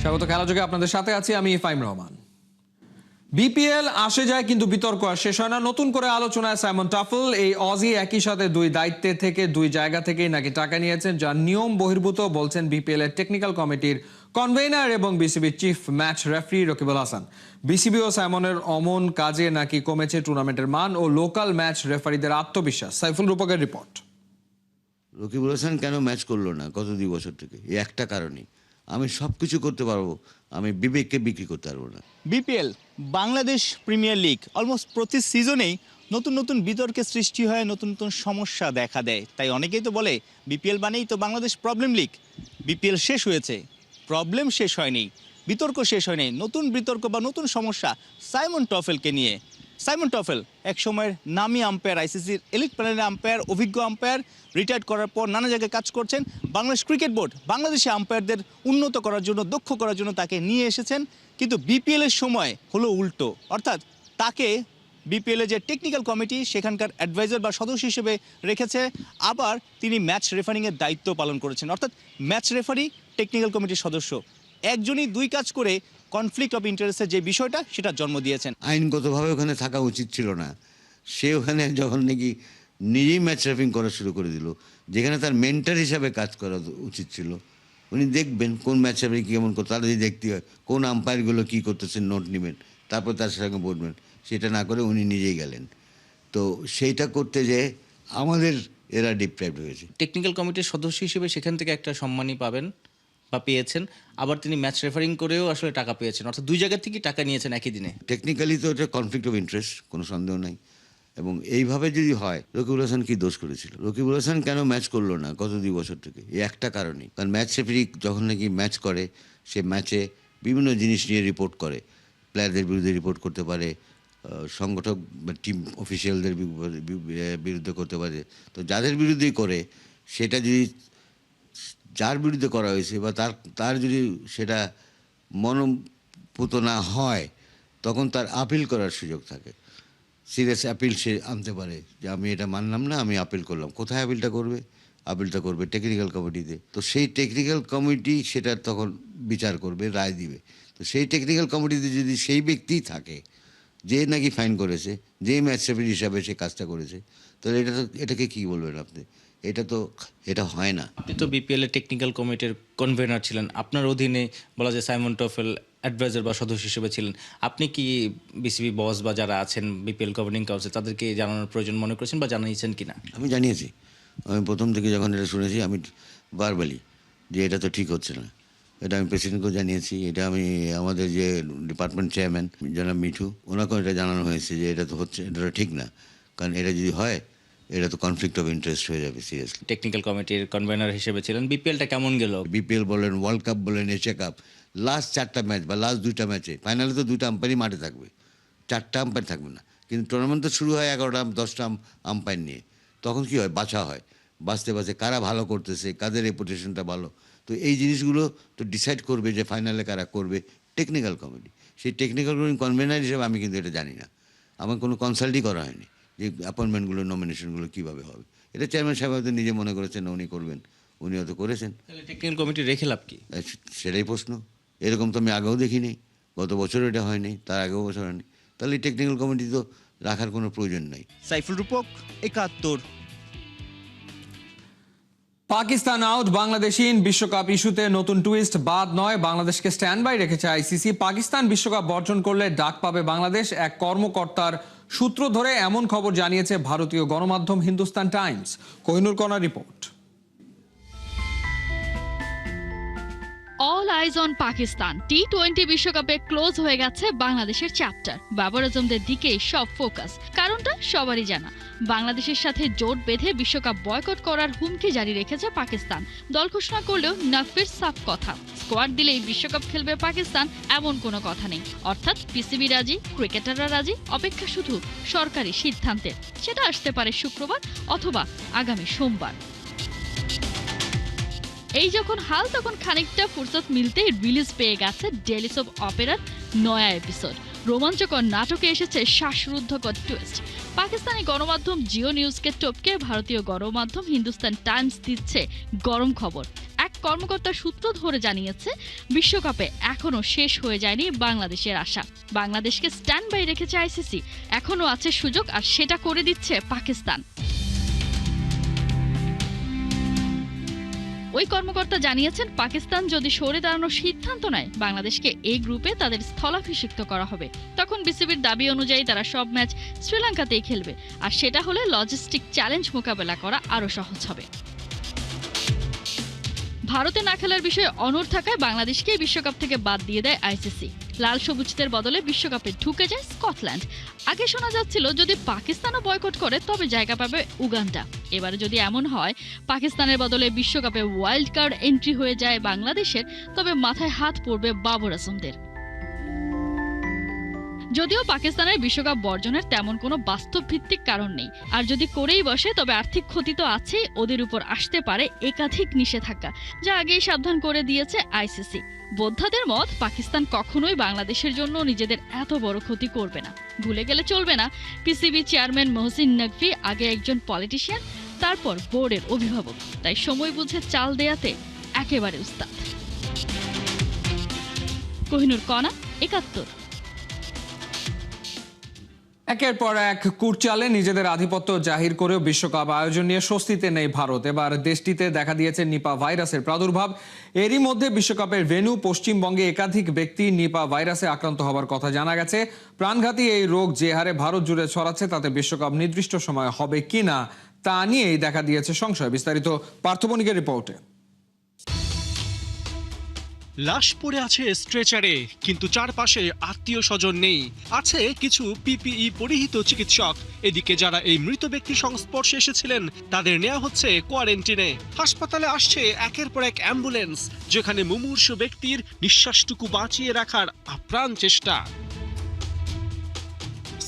স্বাগত খেলাযোগে আপনাদের সাথে আছি আমি ফাইম রহমান। বিপিএল আসে যায় কিন্তু বিতর্ক আর শেষ হয় না। নতুন করে আলোচনায় সাইমন টাফেল। এই অজি একই সাথে দুই দায়িত্বে থেকে দুই জায়গা থেকেই নাকি টাকা নিয়েছেন, যা নিয়ম বহির্ভূত বলছেন বিপিএল এর টেকনিক্যাল কমিটির কনভেনার এবং বিসিবির chief match referee Rakibul Hasan. BCB ও সাইমনের অমন কাজে নাকি কমেছে টুর্নামেন্টের মান ও লোকাল ম্যাচ রেফারিদের আত্মবিশ্বাস। সাইফুল রূপকের রিপোর্ট। রকিবুল হাসান কেন ম্যাচ করলো না গত 2 বছর থেকে? এই একটা কারণেই, আমি সব কিছু করতে পারবো, আমি বিবেককে বিক্রি করতে পারবো না। BPL Bangladesh premier league almost প্রতি সিজনেই নতুন নতুন বিতর্কের সৃষ্টি হয়, নতুন নতুন সমস্যা দেখা দেয়। তাই অনেকেই তো বলে বিপিএল মানেই তো বাংলাদেশ প্রবলেম লিগ। বিপিএল শেষ হয়েছে, প্রবলেম শেষ হয়নি, বিতর্ক শেষ হয়নি। নতুন বিতর্ক বা নতুন সমস্যা সাইমন টফেলকে নিয়ে। সাইমন টফেল এক সময়ের নামী আম্পায়ার, আইসিসির এলিট প্যানেলের আম্পায়ার, অভিজ্ঞ আম্পায়ার। রিটায়ার্ড করার পর নানা জায়গায় কাজ করছেন। বাংলাদেশ ক্রিকেট বোর্ড বাংলাদেশে আম্পায়ারদের উন্নত করার জন্য, দক্ষ করার জন্য তাকে নিয়ে এসেছেন। কিন্তু বিপিএলের সময় হলো উল্টো, অর্থাৎ তাকে বিপিএলের যে টেকনিক্যাল কমিটি সেখানকার অ্যাডভাইজার বা সদস্য হিসেবে রেখেছে, আবার তিনি ম্যাচ রেফারিংয়ের দায়িত্ব পালন করেছেন। অর্থাৎ ম্যাচ রেফারি, টেকনিক্যাল কমিটির সদস্য, একজনই দুই কাজ করে কনফ্লিক্ট অফ ইন্টারেস্টের যে বিষয়টা সেটা জন্ম দিয়েছেন। আইনগতভাবে ওখানে থাকা উচিত ছিল না। সে ওখানে যখন নাকি নিজেই ম্যাচ রেফারিং করা শুরু করে দিল, যেখানে তার মেন্টার হিসাবে কাজ করা উচিত ছিল। উনি দেখবেন কোন ম্যাচ রেফারি কেমন করতে, তারা যদি দেখতে হয় কোন আম্পায়ারগুলো কী করতেছে নোট নেবেন, তারপর তার সঙ্গে বলবেন। সেটা না করে উনি নিজেই গেলেন। তো সেইটা করতে যেয়ে আমাদের এরা ডিপ্রাইভড হয়েছে। টেকনিক্যাল কমিটির সদস্য হিসেবে সেখান থেকে একটা সম্মানই পাবেন বা পেয়েছেন, আবার তিনি ম্যাচ রেফারিং করেও আসলে টাকা পেয়েছেন, অর্থাৎ দুই জায়গা থেকেই টাকা নিয়েছেন একই দিনে। টেকনিক্যালি তো এটা কনফ্লিক্ট অফ ইন্টারেস্ট, কোনো সন্দেহ নাই। এবং এইভাবে যদি হয়, রকিবুল হাসান কি দোষ করেছিল? রকিবুল হাসান কেন ম্যাচ করলো না গত 2 বছর থেকে? এই একটা কারণেই, কারণ ম্যাচ রেফারি যখন নাকি ম্যাচ করে, সে ম্যাচে বিভিন্ন জিনিস নিয়ে রিপোর্ট করে। প্লেয়ারদের বিরুদ্ধে রিপোর্ট করতে পারে, সংগঠক বা টিম অফিসিয়ালদের বিরুদ্ধে করতে পারে। তো যাদের বিরুদ্ধেই করে, সেটা যদি যার বিরুদ্ধে করা হয়েছে বা তার যদি সেটা মনোপুত না হয়, তখন তার আপিল করার সুযোগ থাকে। সিরিয়াস অ্যাপিল সে আনতে পারে যে আমি এটা মানলাম না, আমি আপিল করলাম। কোথায় আপিলটা করবে? আপিলটা করবে টেকনিক্যাল কমিটিতে। তো সেই টেকনিক্যাল কমিটি সেটা তখন বিচার করবে, রায় দিবে। তো সেই টেকনিক্যাল কমিটিতে যদি সেই ব্যক্তিই থাকে যে নাকি ফাইন করেছে, যে ম্যাচ রেফারি হিসাবে সে কাজটা করেছে, তাহলে এটাকে কী বলবেন আপনি? এটা হয় না। আপনি তো বিপিএল এর টেকনিক্যাল কমিটির কনভেনার ছিলেন, আপনার অধীনে বলা যায় সাইমন টফেল অ্যাডভাইজার বা সদস্য হিসেবে ছিলেন। আপনি কি বিসিবি বস বা যারা আছেন বিপিএল গভর্নিং কাউন্সিল, তাদেরকে জানানোর প্রয়োজন মনে করেছেন বা জানিয়েছেন কিনা? আমি জানিয়েছি। আমি প্রথম থেকে যখন এটা শুনেছি, আমি বারবারই যে এটা তো ঠিক হচ্ছে না, এটা আমি প্রেসিডেন্টকেও জানিয়েছি। এটা আমি আমাদের যে ডিপার্টমেন্ট চেয়ারম্যান জনাব মিঠু, ওনাকেও এটা জানানো হয়েছে যে এটা তো হচ্ছে, এটা ঠিক না। কারণ এটা যদি হয়, এটা তো কনফ্লিক্ট অফ ইন্টারেস্ট হয়ে যাবে সিরিয়াসলি। টেকনিক্যাল কমিটির কনভেনার হিসেবে ছিলেন, বিপিএলটা কেমন গেল? বিপিএল বলেন, ওয়ার্ল্ড কাপ বলেন, এশিয়া কাপ, লাস্ট 4টা ম্যাচ বা লাস্ট 2টা ম্যাচে, ফাইনালে তো 2টা আম্পায়ারই মাঠে থাকবে, 4টা আম্পায়ার থাকবে না। কিন্তু টুর্নামেন্ট তো শুরু হয় 11টা 10টা আম্পায়ার নিয়ে। তখন কি হয়? বাছা হয়। বাছতে কারা ভালো করতেছে, কাদের রেপুটেশনটা ভালো। তো এই জিনিসগুলো তো ডিসাইড করবে যে ফাইনালে কারা করবে টেকনিক্যাল কমিটি। সেই টেকনিক্যাল কমিটি কনভেনার হিসেবে আমি কিন্তু এটা জানি না। আমার কোনো কনসাল্টই করা হয়নি যে অ্যাপয়েন্টমেন্টগুলো, নমিনেশনগুলো কীভাবে হবে। এটা চেয়ারম্যান সাহেব হয়তো নিজে মনে করেছেন উনি করবেন, উনি হয়তো করেছেন। তাহলে টেকনিক্যাল কমিটি রেখে লাভ কি? সেটাই প্রশ্ন। এরকম তো আমি আগেও দেখিনি, গত বছর এটা হয়নি, তার আগেও বছর হয়নি। তাহলে এই টেকনিক্যাল কমিটি তো রাখার কোনো প্রয়োজন নেই। সাইফুল রূপক, 71। Pakistan out, Bangladesh in. বিশ্বকাপ ইস্যুতে নতুন টুইস্ট বাদ নয়, বাংলাদেশকে স্ট্যান্ড বাই রেখেছে আইসিসি। পাকিস্তান বিশ্বকাপ বর্জন করলে ডাক পাবে বাংলাদেশ। এক কর্মকর্তার সূত্র ধরে এমন খবর জানিয়েছে ভারতীয় গণমাধ্যম হিন্দুস্তান টাইমস। কোহিনুর কণার report. All eyes on Pakistan. T20 বিশ্বকাপে ক্লোজ হয়ে গেছে বাংলাদেশের চ্যাপ্টার। বাবর আজমদের দিকেই সব ফোকাস। কারণটা সবারই জানা, বাংলাদেশের সাথে জোট বেঁধে বিশ্বকাপ বয়কট করার হুমকি জারি রেখেছে পাকিস্তান। দল ঘোষণা করলেও নাফির সাফ কথা, স্কোয়াড দিলেই বিশ্বকাপ খেলবে পাকিস্তান এমন কোনো কথা নেই। অর্থাৎ পিসিবি রাজি, ক্রিকেটাররা রাজি, অপেক্ষা শুধু সরকারি সিদ্ধান্তের। সেটা আসতে পারে শুক্রবার অথবা আগামী সোমবার। এই যখন হাল, তখন খানিকটা ফুরসত মিলতেই রিলিজ পেয়ে গেছে ডেলি সোপ অপেরার নয়া এপিসোড। রোমাঞ্চকর নাটকে এসেছে শ্বাসরুদ্ধকর টুইস্ট। পাকিস্তানি গণমাধ্যম জিও নিউজকে টপকে ভারতীয় গণমাধ্যম হিন্দুস্তান টাইমস দিচ্ছে গরম খবর। এক কর্মকর্তা সূত্র ধরে জানিয়েছে বিশ্বকাপে এখনো শেষ হয়ে যায়নি বাংলাদেশের আশা। বাংলাদেশকে স্ট্যান্ড বাই রেখেছে আইসিসি, এখনো আছে সুযোগ, আর সেটা করে দিচ্ছে পাকিস্তান। ওই কর্মকর্তা জানিয়েছেন, পাকিস্তান যদি সরে দাঁড়ানোর সিদ্ধান্ত নেয় বাংলাদেশকে এই গ্রুপে তাদের স্থলাভিষিক্ত করা হবে। তখন বিসিবির দাবি অনুযায়ী তারা সব ম্যাচ শ্রীলঙ্কাতেই খেলবে, আর সেটা হলে লজিস্টিক চ্যালেঞ্জ মোকাবেলা করা আরও সহজ হবে। ভারতে না খেলার বিষয়ে অনড় থাকায় বাংলাদেশকে বিশ্বকাপ থেকে বাদ দিয়ে দেয় আইসিসি। লাল সবুজদের বদলে বিশ্বকাপে ঢুকে যায় স্কটল্যান্ড। আগে শোনা যাচ্ছিল যদি পাকিস্তানও বয়কট করে তবে জায়গা পাবে উগান্ডা। এবারে যদি এমন হয় পাকিস্তানের বদলে বিশ্বকাপে ওয়াইল্ড কার্ড এন্ট্রি হয়ে যায় বাংলাদেশের, তবে মাথায় হাত পড়বে বাবর আজমদের। যদিও পাকিস্তানের বিশ্বকাপ বর্জনের তেমন কোনো বাস্তব ভিত্তিক কারণ নেই, আর যদি করেই বসে তবে আর্থিক ক্ষতি তো আছেই, ওদের উপর আসতে পারে একাধিক নিষেধাজ্ঞা, যা আগেই সাবধান করে দিয়েছে আইসিসি। বোদ্ধাদের মত, পাকিস্তান কখনোই বাংলাদেশের জন্য নিজেদের এত বড় ক্ষতি করবে না। ভুলে গেলে চলবে না, পিসিবি চেয়ারম্যান মহসিন নকভি আগে একজন পলিটিশিয়ান, তারপর বোর্ডের অভিভাবক, তাই সময় বুঝে চাল দেয়াতে একেবারে উস্তাদ। কোহিনুর কণা, ৭১। একের পর এক কুটচালে নিজেদের আধিপত্য জাহির করেও বিশ্বকাপ আয়োজন নিয়ে স্বস্তিতে নেই ভারত। এবার দেশটিতে দেখা দিয়েছে নিপা ভাইরাসের প্রাদুর্ভাব। এরই মধ্যে বিশ্বকাপের ভেন্যু পশ্চিমবঙ্গে একাধিক ব্যক্তি নিপা ভাইরাসে আক্রান্ত হবার কথা জানা গেছে। প্রাণঘাতী এই রোগ যে হারে ভারত জুড়ে ছড়াচ্ছে তাতে বিশ্বকাপ নির্দিষ্ট সময় হবে কিনা তা নিয়েই দেখা দিয়েছে সংশয়। বিস্তারিত পার্থ বণিকের রিপোর্টে। লাশ পড়ে আছে স্ট্রেচারে, কিন্তু চারপাশে আত্মীয় স্বজন নেই। আছে কিছু পিপিই পরিহিত চিকিৎসক। এদিকে যারা এই মৃত ব্যক্তির সংস্পর্শে এসেছিলেন তাদের নেওয়া হচ্ছে কোয়ারেন্টিনে। হাসপাতালে আসছে একের পর এক অ্যাম্বুলেন্স, যেখানে মুমূর্ষু ব্যক্তির নিঃশ্বাসটুকু বাঁচিয়ে রাখার আপ্রাণ চেষ্টা।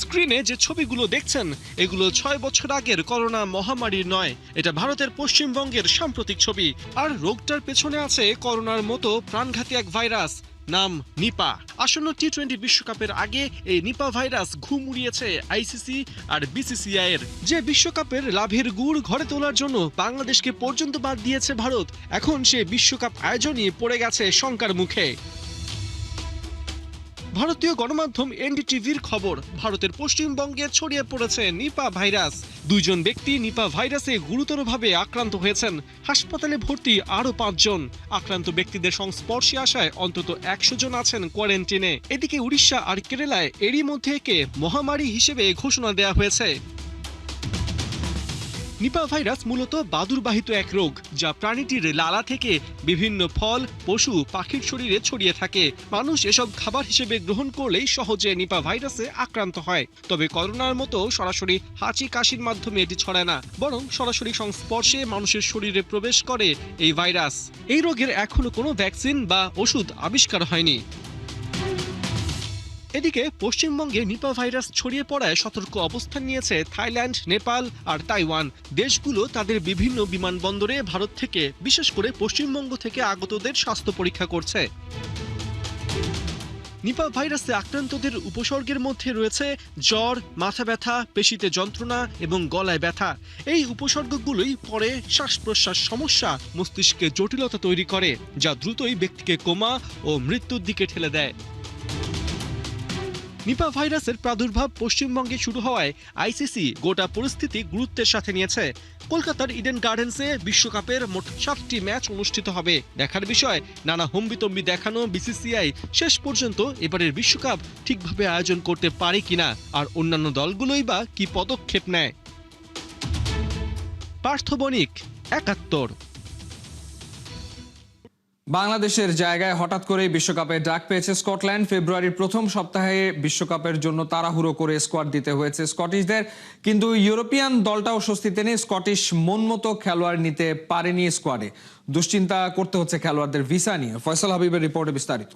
স্ক্রিনে যে ছবিগুলো দেখছেন এগুলো ৬ বছর আগের করোনা মহামারীর নয়, এটা ভারতের পশ্চিমবঙ্গের সাম্প্রতিক ছবি। আর রোগটার পেছনে আছে করোনার মতো প্রাণঘাতী এক ভাইরাস, নাম নিপা। আসন্ন টি-20 বিশ্বকাপের আগে এই নিপা ভাইরাস ঘুম উড়িয়েছে আইসিসি আর বিসিসিআই এর। যে বিশ্বকাপের লাভের গুড় ঘরে তোলার জন্য বাংলাদেশকে পর্যন্ত বাদ দিয়েছে ভারত, এখন সে বিশ্বকাপ আয়োজনই পড়ে গেছে শঙ্কার মুখে। ভারতীয় গণমাধ্যম এনডিটিভির খবর, ভারতের পশ্চিমবঙ্গে ছড়িয়ে পড়েছে নিপা ভাইরাস। ২ জন ব্যক্তি নিপা ভাইরাসে গুরুতরভাবে আক্রান্ত হয়েছেন। হাসপাতালে ভর্তি আরও ৫ জন। আক্রান্ত ব্যক্তিদের সংস্পর্শে আসায় অন্তত ১০০ জন আছেন কোয়ারেন্টিনে। এদিকে উড়িষ্যা আর কেরালায় এরই মধ্যে একে মহামারী হিসেবে ঘোষণা দেওয়া হয়েছে। নিপা ভাইরাস মূলত বাদুড়বাহিত এক রোগ, যা প্রাণীটির লালা থেকে বিভিন্ন ফল, পশু, পাখির শরীরে ছড়িয়ে থাকে। মানুষ এসব খাবার হিসেবে গ্রহণ করলেই সহজে নিপা ভাইরাসে আক্রান্ত হয়। তবে করোনার মতো সরাসরি হাঁচি কাশির মাধ্যমে এটি ছড়ায় না, বরং সরাসরি সংস্পর্শে মানুষের শরীরে প্রবেশ করে এই ভাইরাস। এই রোগের এখনো কোনো ভ্যাকসিন বা ওষুধ আবিষ্কার হয়নি। এদিকে পশ্চিমবঙ্গে নিপা ভাইরাস ছড়িয়ে পড়ায় সতর্ক অবস্থান নিয়েছে থাইল্যান্ড, নেপাল আর তাইওয়ান। দেশগুলো তাদের বিভিন্ন বিমানবন্দরে ভারত থেকে, বিশেষ করে পশ্চিমবঙ্গ থেকে আগতদের স্বাস্থ্য পরীক্ষা করছে। নিপা ভাইরাসে আক্রান্তদের উপসর্গের মধ্যে রয়েছে জ্বর, মাথা ব্যথা, পেশিতে যন্ত্রণা এবং গলায় ব্যথা। এই উপসর্গগুলোই পরে শ্বাস প্রশ্বাস সমস্যা, মস্তিষ্কে জটিলতা তৈরি করে, যা দ্রুতই ব্যক্তিকে কোমা ও মৃত্যুর দিকে ঠেলে দেয়। নিপা ভাইরাসের প্রাদুর্ভাব পশ্চিমবঙ্গে শুরু হওয়ায় আইসিসি গোটা পরিস্থিতি গুরুত্বের সাথে নিয়েছে। কলকাতার ইডেন গার্ডেন্সে বিশ্বকাপের মোট 7টি ম্যাচ অনুষ্ঠিত হবে। দেখার বিষয়, নানা হম্বিতম্বি দেখানো বিসিসিআই শেষ পর্যন্ত এবারের বিশ্বকাপ ঠিকভাবে আয়োজন করতে পারে কিনা, আর অন্যান্য দলগুলোই বা কি পদক্ষেপ নেয়। পার্থ বণিক, ৭১। বাংলাদেশের জায়গায় হঠাৎ করে বিশ্বকাপে ডাক পেয়েছে স্কটল্যান্ড। ফেব্রুয়ারির প্রথম সপ্তাহে বিশ্বকাপের জন্য তাড়াহুড়ো করে স্কোয়াড দিতে হয়েছে স্কটিশদের, কিন্তু ইউরোপিয়ান দলটাও স্বস্তিতে নেই। স্কটিশ মনমতো খেলোয়াড় নিতে পারেনি স্কোয়াডে। দুশ্চিন্তা করতে হচ্ছে খেলোয়াড়দের ভিসা নিয়ে। ফয়সাল হাবিবের রিপোর্টে বিস্তারিত।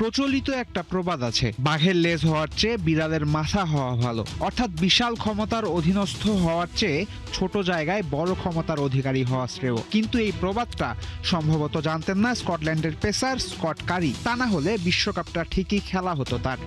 প্রচলিত একটা প্রবাদ আছে, বাঘের লেজ হওয়ার চেয়ে বিড়ালের মাথা হওয়া ভালো। অর্থাৎ বিশাল ক্ষমতার অধীনস্থ হওয়ার চেয়ে ছোট জায়গায় বড় ক্ষমতার অধিকারী হওয়া শ্রেয়। কিন্তু এই প্রবাদটা সম্ভবত জানতেন না স্কটল্যান্ডের পেসার স্কট কারি। তা না হলে বিশ্বকাপটা ঠিকই খেলা হতো তার।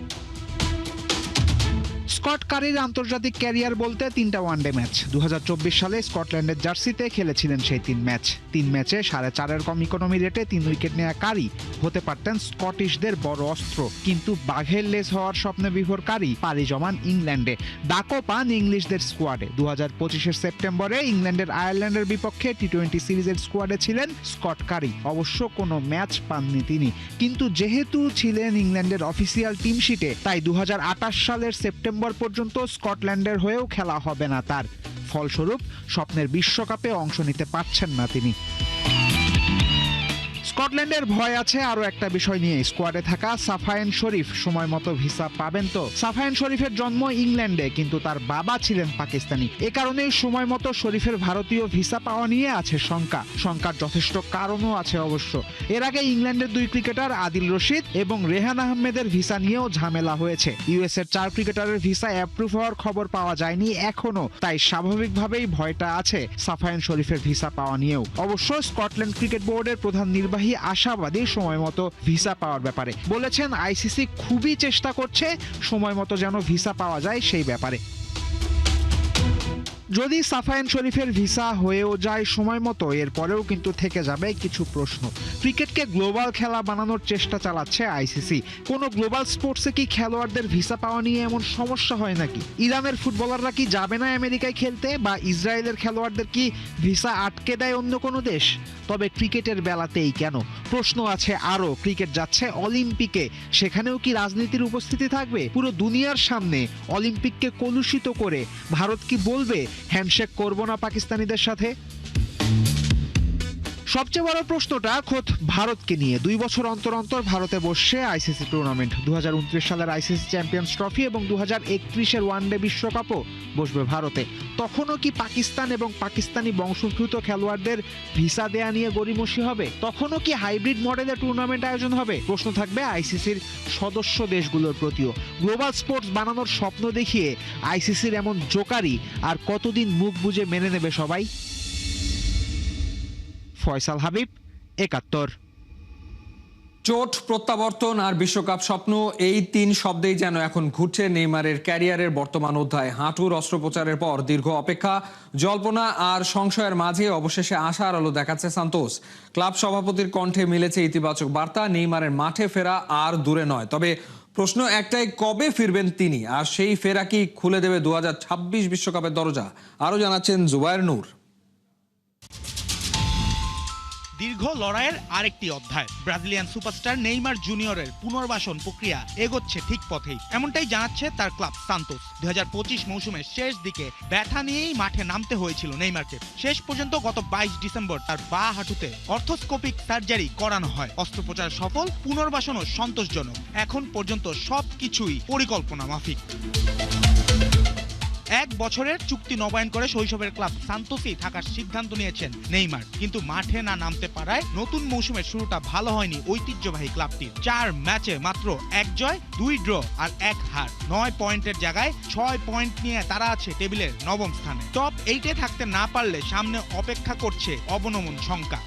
স্কট কারির আন্তর্জাতিক ক্যারিয়ার বলতে 3টা ওয়ানডে ম্যাচ। 2024 সালে স্কটল্যান্ডের জার্সিতে খেলেছিলেন সেই 3 ম্যাচ। 3 ম্যাচে 4.5 কম ইকোনমি রেটে 3 উইকেট নেওয়া কারি হতে পারতেন স্কটিশদের বড় অস্ত্র, কিন্তু বাঘের লেজ হওয়ার স্বপ্নে বিভোর কারি পাড়ি জমান ইংল্যান্ডে, ডাকও পান ইংলিশদের স্কোয়াডে। 2025 সেপ্টেম্বরে ইংল্যান্ডের আয়ারল্যান্ডের বিপক্ষে টি-20 সিরিজের স্কোয়াডে ছিলেন স্কট কারি। অবশ্য কোনো ম্যাচ পাননি তিনি, কিন্তু যেহেতু ছিলেন ইংল্যান্ডের অফিসিয়াল টিম শিটে, তাই 2028 সালের সেপ্টেম্বর পর্যন্ত স্কটল্যান্ডের হয়েও খেলা হবে না তার। ফলস্বরূপ স্বপ্নের বিশ্বকাপে অংশ নিতে পারছেন না তিনি। স্কটল্যান্ডের ভয় আছে আরো একটা বিষয় নিয়ে। স্কোয়াডে থাকা সাফায়েন শরীফ সময় মতো ভিসা পাবেন তো? সাফায়েন শরীফের জন্ম ইংল্যান্ডে, কিন্তু তার বাবা ছিলেন পাকিস্তানি। এ কারণেই সময় মতো শরীফের ভারতীয় ভিসা পাওয়া নিয়ে আছে শঙ্কা। শঙ্কার যথেষ্ট কারণও আছে অবশ্য। এর আগে ইংল্যান্ডের 2 ক্রিকেটার আদিল রশিদ এবং রেহান আহমেদের ভিসা নিয়েও ঝামেলা হয়েছে। ইউএস এর 4 ক্রিকেটারের ভিসা অ্যাপ্রুভ হওয়ার খবর পাওয়া যায়নি এখনো, তাই স্বাভাবিকভাবেই ভয়টা আছে সাফায়েন শরীফের ভিসা পাওয়া নিয়েও। অবশ্য স্কটল্যান্ড ক্রিকেট বোর্ডের প্রধান নির্বাহী আশাবাদী সময় মতো ভিসা পাওয়ার ব্যাপারে। বলেছেন আইসিসি খুবই চেষ্টা করছে সময় মতো যেন ভিসা পাওয়া যায় সেই ব্যাপারে। যদি সাফায়েন শরীফের ভিসা হয়েও যায় সময় মতো, এরপরেও কিন্তু থেকে যাবে কিছু প্রশ্ন। ক্রিকেটকে গ্লোবাল খেলা বানানোর চেষ্টা চালাচ্ছে আইসিসি। কোনো গ্লোবাল স্পোর্টসে কি খেলোয়াড়দের ভিসা পাওয়া নিয়ে এমন সমস্যা হয় নাকি? ইরানের ফুটবলাররা কি যাবে না আমেরিকায় খেলতে, বা ইসরায়েলের খেলোয়াড়দের কি ভিসা আটকে দেয় অন্য কোনো দেশ? তবে ক্রিকেটের বেলাতেই কেন? প্রশ্ন আছে আরও। ক্রিকেট যাচ্ছে অলিম্পিকে, সেখানেও কি রাজনীতির উপস্থিতি থাকবে? পুরো দুনিয়ার সামনে অলিম্পিককে কলুষিত করে ভারত কি বলবে হ্যান্ডশেক করব না পাকিস্তানিদের সাথে? সবচেয়ে বড় প্রশ্নটা খোদ ভারতকে নিয়ে। 2 বছর অন্তর অন্তর ভারতে বসছে আইসিসি টুর্নামেন্ট। 2029 সালের আইসিসি চ্যাম্পিয়ন্স ট্রফি এবং 2031 ওয়ানডে বিশ্বকাপও বসবে ভারতে। তখনও কি পাকিস্তান এবং পাকিস্তানি বংশোদ্ভূত খেলোয়াড়দের ভিসা দেয়া নিয়ে গড়িমসি হবে? তখনও কি হাইব্রিড মডেলে টুর্নামেন্ট আয়োজন হবে? প্রশ্ন থাকবে আইসিসির সদস্য দেশগুলোর প্রতিও। গ্লোবাল স্পোর্টস বানানোর স্বপ্ন দেখিয়ে আইসিসির এমন জোকারি আর কতদিন মুখ বুজে মেনে নেবে সবাই? ফয়সাল হাবিব, 71। চোট, প্রত্যাবর্তন আর বিশ্বকাপ স্বপ্ন, এই 3 শব্দেই যেন এখন ঘুরছে নেইমারের ক্যারিয়ারের বর্তমান অধ্যায়। হাঁটুর অস্ত্রোপচারের পর দীর্ঘ অপেক্ষা, জল্পনা আর সংশয়ের মাঝে অবশেষে আশার আলো দেখাচ্ছে সান্তোস। ক্লাব সভাপতির কণ্ঠে মিলেছে ইতিবাচক বার্তা। নেইমারের মাঠে ফেরা আর দূরে নয়। তবে প্রশ্ন একটাই, কবে ফিরবেন তিনি? আর সেই ফেরা কি খুলে দেবে 2026 বিশ্বকাপের দরজা? আরো জানাচ্ছেন জুবায়ের নূর। দীর্ঘ লড়াইয়ের আরেকটি অধ্যায়। ব্রাজিলিয়ান সুপারস্টার নেইমার জুনিয়রের পুনর্বাসন প্রক্রিয়া এগোচ্ছে ঠিক পথেই, এমনটাই জানাচ্ছে তার ক্লাব সান্তোস। 2025 মৌসুমের শেষ দিকে ব্যথা নিয়েই মাঠে নামতে হয়েছিল নেইমারকে। শেষ পর্যন্ত গত 22 ডিসেম্বর তার বাঁ হাঁটুতে অর্থোস্কোপিক সার্জারি করানো হয়। অস্ত্রোপচার সফল, পুনর্বাসনও সন্তোষজনক। এখন পর্যন্ত সবকিছুই পরিকল্পনা মাফিক। 1 বছরের চুক্তি নবায়ন করে শৈশবের ক্লাব সান্তোসেই থাকার সিদ্ধান্ত নিয়েছেন নেইমার। কিন্তু মাঠে না নামতে পারায় নতুন মৌসুমের শুরুটা ভালো হয়নি ঐতিহ্যবাহী ক্লাবটির। 4 ম্যাচে মাত্র 1 জয়, 2 ড্র আর 1 হার। 9 পয়েন্টের জায়গায় 6 পয়েন্ট নিয়ে তারা আছে টেবিলের 9ম স্থানে। টপ 8-এ থাকতে না পারলে সামনে অপেক্ষা করছে অবনমন শঙ্কা।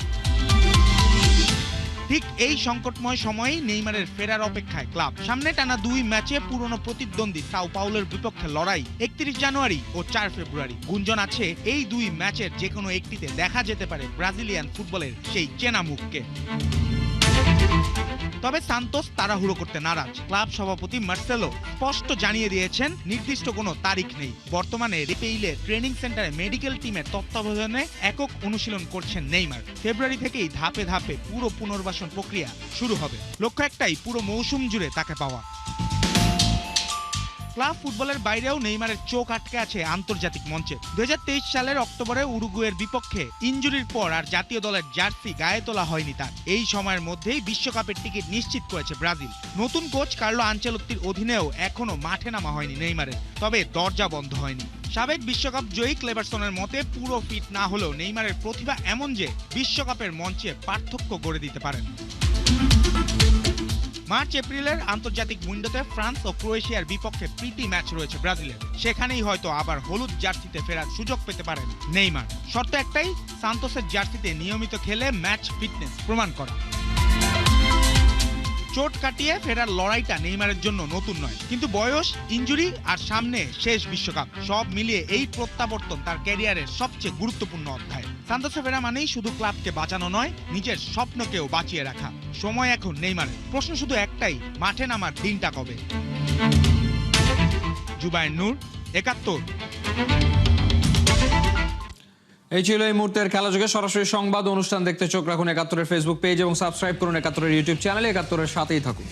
ঠিক এই সংকটময় সময়েই নেইমারের ফেরার অপেক্ষায় ক্লাব। সামনে টানা 2 ম্যাচে পুরনো প্রতিদ্বন্দ্বী সাও পাউলোর বিপক্ষে লড়াই 31 জানুয়ারি ও 4 ফেব্রুয়ারি। গুঞ্জন আছে এই 2 ম্যাচের যে কোনো একটিতে দেখা যেতে পারে ব্রাজিলিয়ান ফুটবলের সেই চেনা মুখকে। তবে সান্তোস তাড়াহুড়ো করতে নারাজ। ক্লাব সভাপতি মার্সেলো স্পষ্ট জানিয়ে দিয়েছেন নির্দিষ্ট কোনো তারিখ নেই। বর্তমানে রিপেইলে ট্রেনিং সেন্টারে মেডিকেল টিমের তত্ত্বাবধানে একক অনুশীলন করছেন নেইমার। ফেব্রুয়ারি থেকেই ধাপে ধাপে পুরো পুনর্বাসন প্রক্রিয়া শুরু হবে। লক্ষ্য একটাই, পুরো মৌসুম জুড়ে তাকে পাওয়া। ক্লাব ফুটবলের বাইরেও নেইমারের চোখ আটকে আছে আন্তর্জাতিক মঞ্চে। 2023 সালের অক্টোবরে উরুগুয়ের বিপক্ষে ইনজুরির পর আর জাতীয় দলের জার্সি গায়ে তোলা হয়নি তার। এই সময়ের মধ্যেই বিশ্বকাপের টিকিট নিশ্চিত করেছে ব্রাজিল। নতুন কোচ কার্লো আনচেলত্তির অধীনেও এখনো মাঠে নামা হয়নি নেইমারের, তবে দরজা বন্ধ হয়নি। সাবেক বিশ্বকাপ জয়ী ক্লেভারসনের মতে পুরো ফিট না হলেও নেইমারের প্রতিভা এমন যে বিশ্বকাপের মঞ্চে পার্থক্য গড়ে দিতে পারেন। মার্চ এপ্রিলের আন্তর্জাতিক উইন্ডোতে ফ্রান্স ও ক্রোয়েশিয়ার বিপক্ষে প্রীতি ম্যাচ রয়েছে ব্রাজিলের। সেখানেই হয়তো আবার হলুদ জার্সিতে ফেরার সুযোগ পেতে পারেন নেইমার। শর্ত একটাই, সান্তোসের জার্সিতে নিয়মিত খেলে ম্যাচ ফিটনেস প্রমাণ করা। চোট কাটিয়ে ফেরার লড়াইটা নেইমারের জন্য নতুন নয়, কিন্তু বয়স, ইনজুরি আর সামনে শেষ বিশ্বকাপ সব মিলিয়ে এই প্রত্যাবর্তন তার ক্যারিয়ারের সবচেয়ে গুরুত্বপূর্ণ অধ্যায়। সান্তোসে ফেরা মানেই শুধু ক্লাবকে বাঁচানো নয়, নিজের স্বপ্নকেও বাঁচিয়ে রাখা। সময় এখন নেইমারের। প্রশ্ন শুধু একটাই, মাঠে নামার দিনটা কবে? জুবায়ের নূর, ৭১। এই ছিল এই মুহূর্তের খেলাযোগে। সরাসরি সংবাদ অনুষ্ঠান দেখতে চোখ রাখুন ৭১-এর ফেসবুক পেজ এবং সাবস্ক্রাইব করুন ৭১-এর ইউটিউব চ্যানেলে। ৭১-এর সাথেই থাকুন।